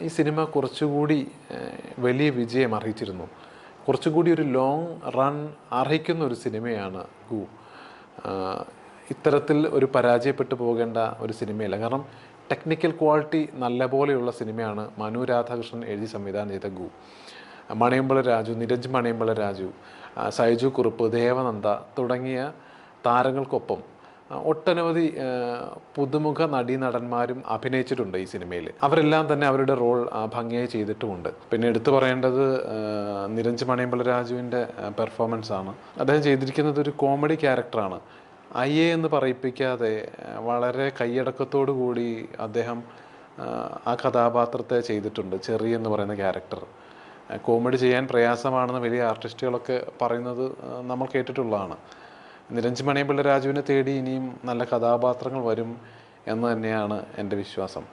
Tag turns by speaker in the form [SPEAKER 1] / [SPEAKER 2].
[SPEAKER 1] ഈ സിനിമ കുറച്ചുകൂടി വലിയ വിജയം അർഹിച്ചിരുന്നു. കുറച്ചുകൂടി ഒരു ലോങ് റൺ അർഹിക്കുന്ന ഒരു സിനിമയാണ് ഗു. ഇത്തരത്തിൽ ഒരു പരാജയപ്പെട്ടു പോകേണ്ട ഒരു സിനിമയല്ല. കാരണം ടെക്നിക്കൽ ക്വാളിറ്റി നല്ല പോലെയുള്ള സിനിമയാണ് മനു രാധാകൃഷ്ണൻ എഴുതി സംവിധാനം ചെയ്ത ഗു. മണിയമ്പള രാജു, നിരഞ്ജ് മണിയമ്പള രാജു, സൈജു കുറുപ്പ്, ദേവനന്ദ തുടങ്ങിയ താരങ്ങൾക്കൊപ്പം ഒട്ടനവധി പുതുമുഖ നടീനടന്മാരും അഭിനയിച്ചിട്ടുണ്ട് ഈ സിനിമയിൽ. അവരെല്ലാം തന്നെ അവരുടെ റോൾ ഭംഗിയായി ചെയ്തിട്ടുമുണ്ട്. പിന്നെ എടുത്തു പറയേണ്ടത് നിരഞ്ജ് മണിയമ്പള രാജുവിൻ്റെ പെർഫോമൻസ് ആണ്. അദ്ദേഹം ചെയ്തിരിക്കുന്നത് ഒരു കോമഡി ക്യാരക്ടറാണ്. അയ്യേ എന്ന് പറയിപ്പിക്കാതെ വളരെ കൈയടക്കത്തോടു കൂടി അദ്ദേഹം ആ കഥാപാത്രത്തെ ചെയ്തിട്ടുണ്ട്. ചെറി എന്ന് പറയുന്ന ക്യാരക്ടർ കോമഡി ചെയ്യാൻ പ്രയാസമാണെന്ന് വലിയ ആർട്ടിസ്റ്റുകളൊക്കെ പറയുന്നത് നമ്മൾ കേട്ടിട്ടുള്ളതാണ്. നിരഞ്ജ് മണിയമ്പള രാജുവിനെ തേടി ഇനിയും നല്ല കഥാപാത്രങ്ങൾ വരും എന്ന് തന്നെയാണ് എൻ്റെ വിശ്വാസം.